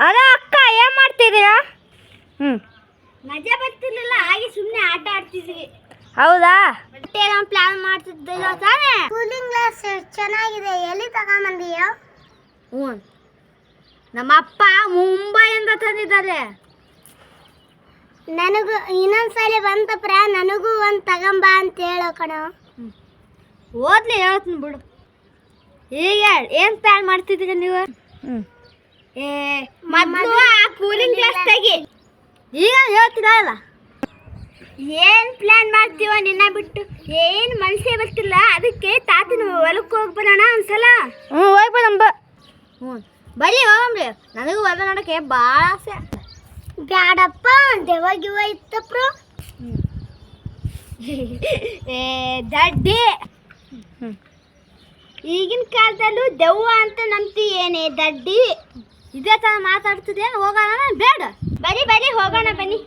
ಅಲ್ಲ ಅಕ್ಕ ಏನ್ ಮಾಡ್ತಿದ್ದೀರಾ? ಮಜಾ ಬರ್ತಿರ್ಲಿಲ್ಲ, ಹಾಗೆ ಸುಮ್ಮನೆ ಆಟ ಆಡ್ತಿದ್ವಿ. ಹೌದಾ? ಪ್ಲಾನ್ ಮಾಡ್ತಿದ್ದಿಲ್ಲ ತಾನೇ. ಕೂಲಿಂಗ್ ಗ್ಲಾಸ್ ಚೆನ್ನಾಗಿದೆ, ಎಲ್ಲಿ ತಗೊಂಬಂದೀಯ? ನಮ್ಮ ಅಪ್ಪ ಮುಂಬೈಯಿಂದ ತಂದಿದ್ದಾರೆ. ನನಗೂ ಇನ್ನೊಂದ್ಸಲ ಬಂತಪ್ರ ನನಗೂ ಒಂದು ತಗೊಂಬ ಅಂತ ಹೇಳೋ ಕಣ. ಓದ್ಲಿ ಹೇಳ್ತೀನಿ ಬಿಡು. ಈಗ ಏನ್ ಪ್ಲಾನ್ ಮಾಡ್ತಿದ್ದೀರ ನೀವು? ಮೊದಲು ಆ ಕೂಲಿಂಗ್ ಗ್ಲಾಸ್ ತೆಗಿ. ಈಗ ಹೇಳ್ತೀರಲ್ಲ ಏನ್ ಪ್ಲಾನ್ ಮಾಡ್ತೀವ ನಿನ್ನ ಬಿಟ್ಟು? ಏನ್ ಮನಸ್ಸೇ ಬರ್ತಿಲ್ಲ, ಅದಕ್ಕೆ ತಾತನ ಹೊಲಕ್ಕೆ ಹೋಗ್ಬರೋಣ ಒಂದ್ಸಲ. ಹೋಗ್ಬೇಡಂಬ. ಬರೀ ಹೋಗ್ರಿ, ನನಗೂ ಹೊಲ ನೋಡಕ್ಕೆ ಭಾಳ ಆಸೆ. ಬ್ಯಾಡಪ್ಪ, ದೆವ್ವ ಇತ್ತಪ್ರ. ದಡ್ಡಿ, ಈಗಿನ ಕಾಲದಲ್ಲೂ ದೆವ್ವ ಅಂತ ನಂಬ್ತಿ ಏನೇ ದಡ್ಡಿ? ಇದೇ ತರ ಮಾತಾಡ್ತಿದ್ದೆ. ಹೋಗೋಣ ಬೇಡ? ಬರೀ ಹೋಗೋಣ ಬನ್ನಿ.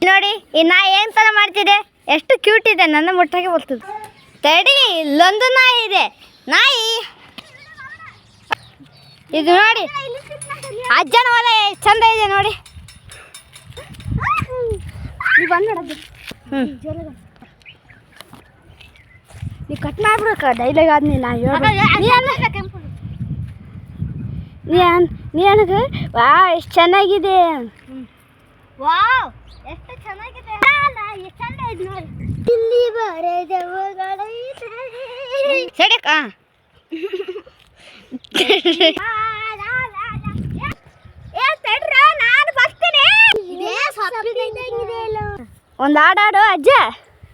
ನೋಡಿ ಈ ನಾಯಿ ಏನ್ ತರ ಮಾಡ್ತಿದೆ, ಎಷ್ಟು ಕ್ಯೂಟ್ ಇದೆ, ನನ್ನ ಮುಟ್ಟಕ್ಕೆ ಬರ್ತದೆ. ತಡಿ, ಇಲ್ಲೊಂದು ನಾಯಿ ಇದೆ. ನಾಯಿ ಇದು ನೋಡಿ, ಅಜ್ಜನ ಹೊಲ ಚಂದ ಇದೆ ನೋಡಿ. ನೀವು ಬಂದ್ಬಿಡೋದು. ನೀ ಕಟ್ ಮಾಡ್ಬಿಡಕ್ಕ ಡೈಲಾಗ್ ಆದ್ಮೇಲೆ ನಾ ನೀ ನನಗೆ ವಾ ಎಷ್ಟು ಚೆನ್ನಾಗಿದೆ. ವಾವ್, ಎಷ್ಟು ಚೆನ್ನಾಗಿದೆ. ಎಷ್ಟು ಚಂದ ಇದೆ ನೋಡಿ. ಇಲ್ಲಿ ಬರೆ ದೆವ್ವಗಳ ಸಡಕ ನಾನು ಬರ್ತೀನಿ. ಒಂದು ಹಾಡಾಡು ಅಜ್ಜ.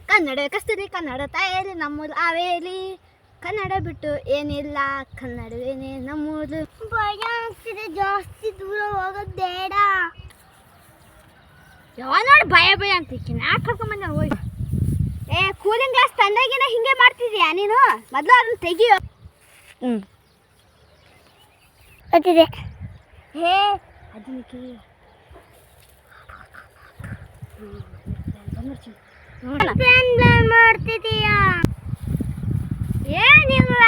ಕನ್ನಡ ಕಸ್ತೂರಿ, ಕನ್ನಡ ತಾಯೇರಿ, ನಮ್ಮೂರು ಹಾವೇರಿ. ಕನ್ನಡ ಬಿಟ್ಟು ಏನಿಲ್ಲ, ಕನ್ನಡವೇನೆ ನಮ್ಮೂರು. ಭಯ ಆಗ್ತಿದೆ, ಜಾಸ್ತಿ ದೂರ ಹೋಗೋದು ಬೇಡ. ಯಾವ ನೋಡಿ ಭಯ ಅಂತಿಕ್ಕಿ ನಾ ಕರ್ಕೊಂಬಂದ ಹೋಗಿ. ಕೂಲಿಂಗ್ ಗ್ಲಾಸ್ ತಂದಾಗಿನ ಹಿಂಗೆ ಮಾಡ್ತಿದ್ಯಾ ನೀನು? ಮೊದಲು ಅದನ್ನ ತೆಗಿಯೋ. ಗೊತ್ತಿದೆ. ಅದನ್ನ ಕಿವಿ ಮಾಡ್ತಿದೀಯಾ? ಏನಿಲ್ಲ,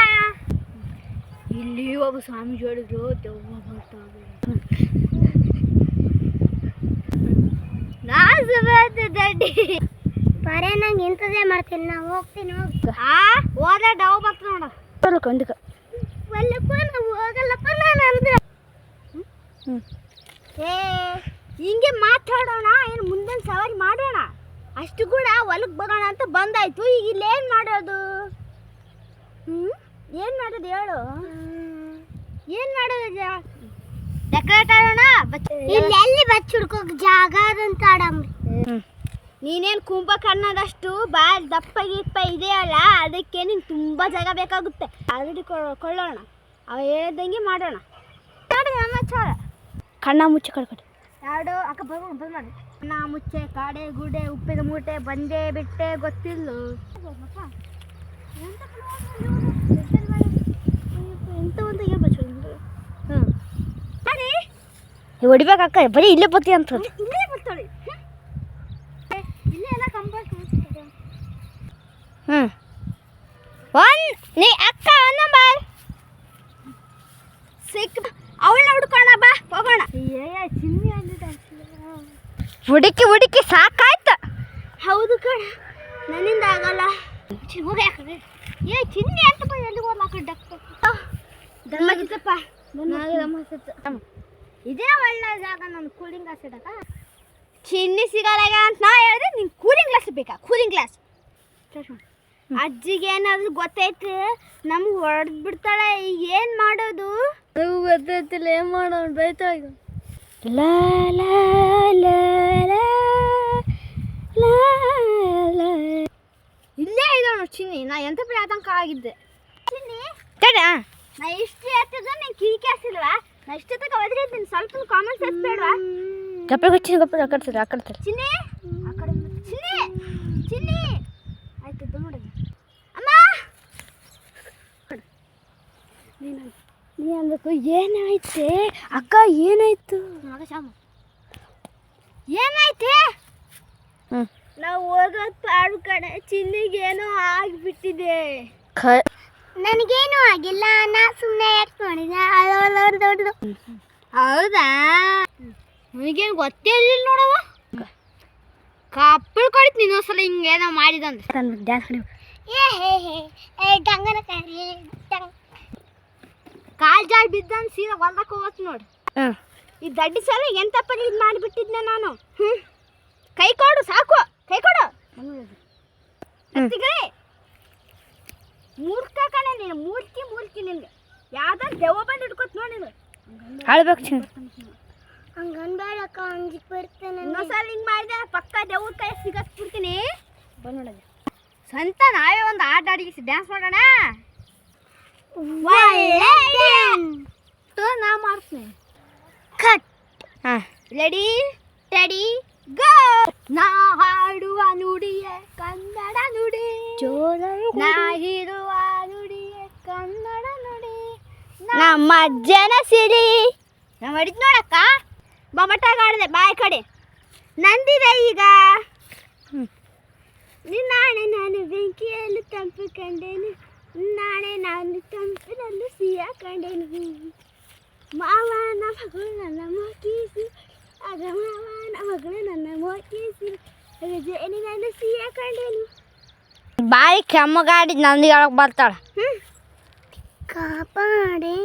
ಇಲ್ಲಿ ಒಬ್ಬ ಸ್ವಾಮಿ ಹೇಳಿದ್ರು ದೆವ್ವ ಬರ್ತಾವೆ. ದಡ್ಡಿ ಬರೇ ನಂಗೆ ಇಂಥದೇ ಮಾಡ್ತೀನಿ. ನಾ ಹೋಗ್ತೀನಿ. ಹೋದ್ರೆ ಡವ್ ಬರ್ತದೆ ನೋಡ. ಒಂದಕ್ಕೆ ಒಲ್ಲಪ್ಪ, ನಾವು ಹೋಗಲ್ಲಪ್ಪ. ನಾನು ಅಂದ್ರೆ ಹಿಂಗೆ ಮಾತಾಡೋಣ, ಏನು ಮುಂದಿನ ಸವಾರಿ ಮಾಡೋಣ. ಅಷ್ಟು ಕೂಡ ಹೊಲಕ್ಕೆ ಬರೋಣ ಅಂತ ಬಂದಾಯ್ತು. ಈಗ ಇಲ್ಲೇನು ಮಾಡೋದು? ಏನು ಮಾಡೋದು ಹೇಳು? ಏನು ಮಾಡೋದು? ಡೆಕೋರೇಟ್ ಆಡೋಣ. ಇಲ್ಲಿ ಎಲ್ಲಿ ಬಚ್ಚ ಹುಡ್ಕೋಕ್ ಜಾಗ ಅದಂತ ಆಡಮ್ರಿ. ನೀನೇನು ಕುಂಭಕರ್ಣದಷ್ಟು ಬಾಲ್ ದಪ್ಪ ಗಿಪ್ಪ ಇದೆಯಲ್ಲ, ಅದಕ್ಕೆ ನಿಂಗೆ ತುಂಬ ಜಾಗ ಬೇಕಾಗುತ್ತೆ. ಆಲ್ರೆಡಿ ಕೊಳ್ಳೋಣ, ಅವ ಹೇಳ್ದಂಗೆ ಮಾಡೋಣ. ನೋಡಿ ನಮ್ಮ ಚಾರ ಕಣ್ಣ ಮುಚ್ಚಿ ಕಳ್ಕೊಡಿ. ಎರಡು ಅಕ್ಕ ಬಂದು ಮಾಡಿ. ಕಣ್ಣ ಮುಚ್ಚೆ, ಕಾಡೆ ಗೂಡೆ, ಉಪ್ಪಿನ ಮೂಟೆ, ಬಂದೆ ಬಿಟ್ಟೆ ಗೊತ್ತಿಲ್ಲ. ಎಂತ ಒಂದು ಹೇಳ್ಬೇಕು. ಹೊಡಿಬೇಕಕ್ಕ, ಬರೀ ಇಲ್ಲೇ ಬತ್ತಿ ಅಂತ. ಇಲ್ಲೇ ಬರ್ತಾಳೆ, ಇಲ್ಲೇ ಎಲ್ಲ ಕಂಪಲ್ಸ್. ನೀ ಅಕ್ಕ ನಂಬರ್ ಸಿಕ್ ಅವಳನ್ನ ಹುಡ್ಕೋಣ, ಬಾ ಹೋಗೋಣ. ಚಿನ್ನಿ ಹುಡುಕಿ ಸಾಕಾಯ್ತು. ಹೌದು ಕಣ, ನನ್ನಿಂದ ಆಗಲ್ಲ. ಚಿನ್ನಿ ಅಂತಪ್ಪ, ಎಲ್ಲಿ ಹೋಗ್ಲಾಕಪ್ಪ. ಇದೇ ಒಳ್ಳೆ ಜಾಗ. ನಾನು ಕೂಲಿಂಗ್ ಗ್ಲಾಸ್ ಇಡಕ ಚಿನ್ನಿ ಸಿಗಲ್ಲ ಅಂತ ನಾ ಹೇಳಿದ್ರೆ ನಿಂಗೆ ಕೂಲಿಂಗ್ ಗ್ಲಾಸ್ ಬೇಕಾ? ಕೂಲಿಂಗ್ ಗ್ಲಾಸ್ ಅಜ್ಜಿಗೆ ಏನಾದ್ರು ಗೊತ್ತೈತೆ ನಮ್ಗೆ ಹೊಡೆದು ಬಿಡ್ತಾಳೆ. ಈಗ ಏನು ಮಾಡೋದು? ಗೊತ್ತೈತಿಲ್ಲ, ಏನು ಮಾಡೋಣ? ಬೈತಾ ಇಲ್ಲೇ ಇದೆ ನೋಡಿ ಚಿನ್ನಿ. ನಾ ಎಂತ ಪರಿ ಆತಂಕ ಆಗಿದ್ದೆ. ಚಿನ್ನಿ ನಾ ಇಷ್ಟು ಹೇಳ್ತಿದ್ರೆ ನೀನು ಕಿವಿ ಕೇಳಿಸಿಲ್ವಾ? ನಾ ಇಷ್ಟು ತಗ ಒದಗಿದ್ದೀನಿ. ಸ್ವಲ್ಪ ಕಾಮನ್ ಸೆನ್ಸ್ ಬೇಡವಾ? ಗಪ್ಪೆ ಗೊಚ್ಚಿನ ಗಪ್ಪೆ ಆಕಡ್ತಾರೆ. ಚಿನ್ನಿ ಆ ಕಡೆ ಚಿನ್ನಿ ಆಯ್ತು ನೋಡಿ. ಅಮ್ಮ ನೀ ಅನ್ಬೇಕು ಏನಾಯ್ತೆ ಅಕ್ಕ? ಏನಾಯ್ತು ಮಗ ಶಾಮ? ಏನಾಯ್ತೆ? ನಾವು ಹೋಗೋದು ಪಾಡು ಕಡೆ. ಚಿನ್ನಿಗೇನೋ ಆಗಿಬಿಟ್ಟಿದೆ. ನನಗೇನು ಆಗಿಲ್ಲ, ನಾ ಸುಮ್ಮನೆ ಯಾಕೆ ನೋಡಿದೆ ದೊಡ್ಡದು. ಹೌದಾ, ನನಗೇನು ಗೊತ್ತೇ ಇಲ್ಲ ನೋಡವ. ಕಪ್ಪಳು ಕಡಿತು ಇನ್ನೊಂದ್ಸಲ ಹಿಂಗೇನೋ ಮಾಡಿದಂದ್ರೆ ಡ್ಯಾನ್ಸ್ ಡಂಗನ ಕಾಲ್ ಜಾಳ್ ಬಿದ್ದಂದು ಸೀದಾ ಹೊಲ್ದಕ್ಕೆ ಹೋಗತ್ ನೋಡಿ. ಈ ದಡ್ಡಿ ಸಲ ಎಂತಪ್ಪ ಇದು ಮಾಡಿಬಿಟ್ಟಿದ್ನೆ ನಾನು. ಕೈ ಕೊಡು ಸಾಕು, ಕೈ ಕೊಡು. ಮೂರ್ಖ ಕಣೆ ನೀನು, ಮೂರ್ತಿ ನಿನ್ಗೆ ಯಾವ್ದಾರು ದೆವ್ವ ಬಂದು ಹಿಡ್ಕೊತ್ ನೋಡಿ ನೀನು. ಅಳ್ಬೇಕು ಹಂಗನ್ಬೇಡಕ್ಕ, ಅಂಜಿಕ್ ಬರ್ತೇನೆ. ಇನ್ನೊಂದ್ಸಲ ಹಿಂಗೆ ಮಾಡಿದೆ ಪಕ್ಕ ದೆವ್ವದ ಕೈ ಸಿಗಸ್ಬಿಡ್ತೀನಿ. ಬಂದ್ಬಿಡೋದು ಸ್ವಂತ ನಾವೇ ಒಂದು ಆಟ ಆಡಿಸಿ ಡ್ಯಾನ್ಸ್ ಮಾಡೋಣ. ನಾ ಮಾಡ್ತೀನಿ. ಕಟ್. ರೆಡಿ ಟೆಡಿ ಗೋ. ನಾ ಹಾಡುವ ನುಡಿಯೇ ಕನ್ನಡ ನುಡಿ, ನಾ ಇರುವ ನುಡಿಯೇ ಕನ್ನಡ ನುಡಿ, ನಮ್ಮ ಜನ ಸಿರಿ. ನಾ ಮಾಡಿದ್ ನೋಡಕ್ಕ, ಬೊಮ್ಮಟ್ಟಾಗ ಆಡಿದೆ ಬಾಯ್ ಕಡೆ. ನಂದಿದೆ ಈಗ. ನಿನ್ನಾಣೆ ನಾನು ಬೆಂಕಿಯಲ್ಲಿ ತಂಪು ಕಂಡೇನು, ನಾಳೆ ನಾನು ತಂಪಿನಲ್ಲೂ ಸಿಹಿಯ ಕಂಡೇನು. ಮಾವನ ಮಗಳು ನನ್ನ ಮೋಕಿಸಿ, ಆಗ ಮಾವನ ಮಗಳು ನನ್ನ ಮೋಕಿಸಿ, ಜೇನಿನಲ್ಲಿ ಸಿಹಿಯ ಕಂಡೇನು. ಬಾಯಿ ಕೆಮ್ಮಗಾಡಿ ನಂದಿ ಒಳಗೆ ಬರ್ತಾಳ. ಕಾಪಾಡೆ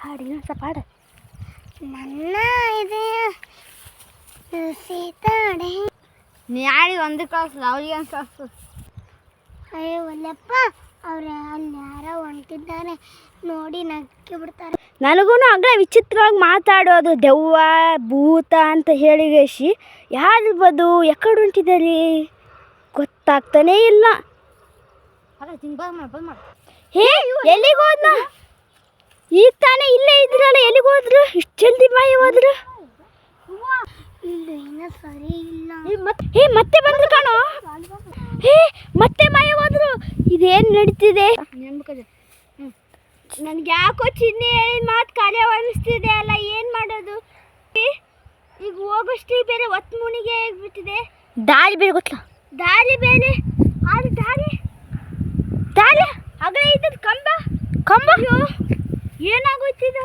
ಹಾಡಿನ ಸಪಾಡ ನನ್ನ ಇದೆ ಸೀತಾಡೆ. ನೀ ಯಾರಿ ಒಂದು ಕಳ್ಸಲ್ಲ, ಅವ್ರಿಗೆ ಒಂದು ಕಳ್ಸು. ಅಯ್ಯೋ ಒಲ್ಲಪ್ಪ, ಅವ್ರು ಅಲ್ಲಿ ಯಾರೋ ಹೊಂಟಿದ್ದಾರೆ ನೋಡಿ ನಕ್ಕಿ ಬಿಡ್ತಾರೆ. ನನಗೂ ಆಗಲೇ ವಿಚಿತ್ರವಾಗಿ ಮಾತಾಡೋದು, ದೆವ್ವ ಭೂತ ಅಂತ ಹೇಳಿಗೇಸಿ ಯಾರಿರ್ಬೋದು, ಎಕಡೆ ಹೊಂಟಿದ್ದಾರೆ ಗೊತ್ತಾಗ್ತಾನೇ ಇಲ್ಲ. ಹೇ ಎಲ್ಲಿಗೆ ಹೋದ್ನ? ಈಗ ತಾನೇ ಇಲ್ಲೇ ಇದ್ರಲ್ಲ, ಎಲ್ಲಿಗೆ ಹೋದ್ರು? ಇಷ್ಟು ಜಲ್ದಿ ಮಾಯ ಹೋದ್ರು. ಇದು ಏನೋ ಸರಿ ಇಲ್ಲ. ಹೇ ಮತ್ತೆ ಬಂದ್ರು ಕಾಣೋ. ಹೇ ಮತ್ತೆ ಮಾಯ ಹೋದ್ರು. ಇದೇನು ನಡೀತಿದೆ? ನನ್ಗೆ ಯಾಕೋ ಚಿನ್ನಿ ಹೇಳಿದ ಮಾತು ಕಾರ್ಯ ಅನಿಸ್ತಿದೆ ಅಲ್ಲ, ಏನು ಮಾಡೋದು ಈಗ? ಹೋಗೋಷ್ಟು ಬೇರೆ ಒತ್ತು ಮುಣಿಗೆ ಆಗಿಬಿಟ್ಟಿದೆ. ದಾರಿ ಬೇರೆ ಗೊತ್ತಲ್ಲ, ದಾರಿ ಬೇರೆ. ಅದು ದಾರಿ ದಾರಿ ಆಗಲೇ ಇದ್ದದ್ದು ಕಂಬ. ಏನಾಗೋಯ್ತಿದ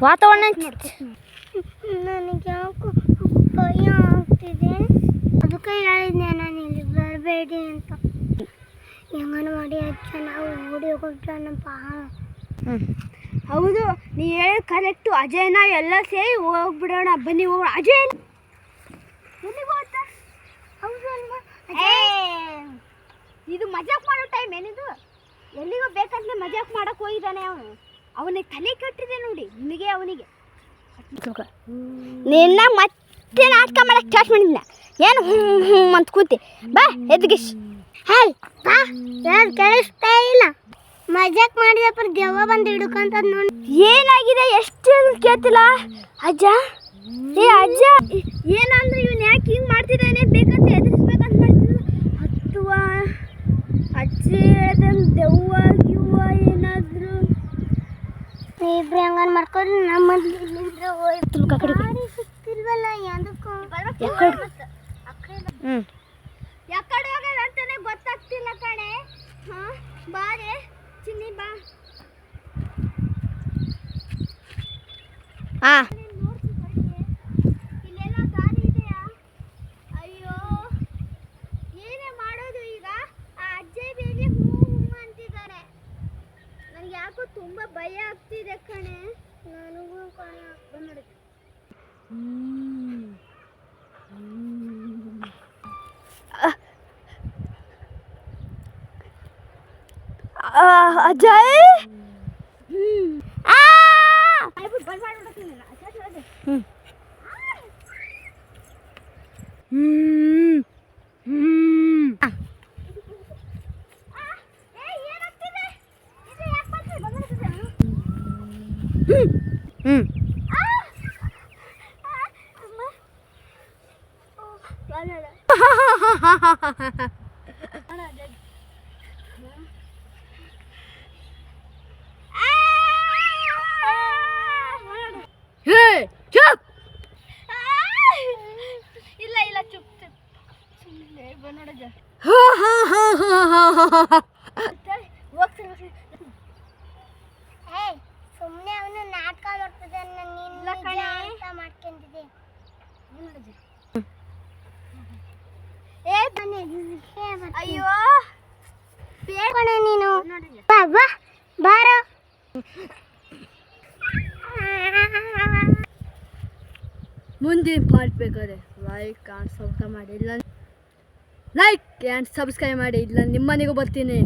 ವಾತಾವರಣ? ನನಗೆ ಯಾಕೋ ಭಯ ಆಗ್ತಿದೆ, ಅದಕ್ಕೆ ಹೇಳಿದ್ದೆ ನಾನು ಇಲ್ಲಿ ಬರಬೇಡಿ ಅಂತ. ಹೆಂಗನ ಮಾಡಿ ಅಜ್ಜ ನಾವು ಓಡಿ ಹೋಗೋಣಪ್ಪ. ಹೌದು, ನೀ ಹೇಳಿ ಕರೆಕ್ಟು. ಅಜಯ್ನ ಎಲ್ಲ ಸೇರಿ ಹೋಗ್ಬಿಡೋಣ, ಬನ್ನಿ ಹೋಗೋಣ. ಅಜಯ್ ಎಲ್ಲಿಗೆ ಹೋಗ್ತಾ? ಹೌದು ಅಲ್ವಾ, ಇದು ಮಜಾಕ್ ಮಾಡೋ ಟೈಮ್ ಏನಿದು? ಎಲ್ಲಿಗೋ ಬೇಕಂತ ಮಜಾಕ್ ಮಾಡಕ್ಕೆ ಹೋಗಿದ್ದಾನೆ ಅವನು. ಅವನಿಗೆ ತಲೆ ಕಟ್ಟಿದೆ ನೋಡಿ, ನಿಮಗೆ ಅವನಿಗೆ. ನಿನ್ನ ಮತ್ತೆ ನಾಟಕ ಮಾಡಕ್ಕೆ ಸ್ಟಾರ್ಟ್ ಮಾಡಿದ್ನ. ಏನು ಅಂತ ಕೂತಿ ಬಾ ಎದ್ಗಿಶ್. ಹಾಯ್ ಬಾ, ಯಾರು ಕೇಳಿಸ್ತಾ ಇಲ್ಲ. ಮಜಾಕ್ ಮಾಡಿದಪ್ಪ ದೆವ್ವ ಬಂದು ಹಿಡ್ಕೊಂತದ್ ನೋಡಿ. ಏನಾಗಿದೆ? ಎಷ್ಟು ಕೇಳ್ತಿಲ್ಲ ಅಜ್ಜ. ಏ ಅಜ್ಜ, ಏನಂದ್ರೆ ಇವನು ಯಾಕೆ ಹಿಂಗೆ ಮಾಡ್ತಿದ್ದಾನೆ, ಬೇಕಂತ ಎದುರಿಸ್ಬೇಕಂತ ಮಾಡ್ತಿದ್ದ. ಹತ್ತುವ ಅಜ್ಜಿ ಹೇಳ್ದಂಗೆ ದೆವ್ವ ಗಿವ್ವ ಏನಾದ್ರು ಇಬ್ರು ಹೆಂಗನ್ ಮಾಡ್ಕೊಂಡು ನಮ್ಮ ಸಿಕ್ತಿಲ್ವಲ್ಲ ಯಾವುದಕ್ಕೂ. ಯಾಕಡೆ ಹೋಗ್ಯಾರ ಅಂತಾನೆ ಗೊತ್ತಾಗ್ತಿಲ್ಲ ಕಣೆ. ಹಾಂ ಬಾರೆ ಚಿನ್ನಿ ಬಾ. ಹಾಂ ಇಲ್ಲೆಲ್ಲ ದಾರಿ ಇದೆಯಾ? ಅಯ್ಯೋ ಏನೇ ಮಾಡೋದು ಈಗ? ಆ ಅಜ್ಜೆ ಬೇರೆ ಹೂ ಅಂತಿದ್ದಾರೆ. ನನಗೆ ಯಾಕೋ ತುಂಬ ಭಯ ಆಗ್ತಿದೆ ಕಣೆ. ನನಗೂ ಕಣೆ ಬಂದ್ಬಿಡುತ್ತೆ. ಅಜಯ್ ಚುಪ್. ಇಲ್ಲ ಇಲ್ಲ ಚುಪ್ ಚುಪ್. ಸುಮ್ಮನೆ ಬಂದ್ಬಿಡೋದು. ಅಯ್ಯೋ ಬೇಡ ನೀನು ಬಾ ಬಾ ಬಾರೋ ಮುಂದಿನ ಪಾರ್ಟ್ ಬೇಕಾದ್ರೆ ಲೈಕ್ ಆ್ಯಂಡ್ ಸಬ್ಸ್ಕ್ರೈಬ್ ಮಾಡಿ ಇಲ್ಲ ನಿಮ್ಮನೆಗೂ ಬರ್ತೀನಿ.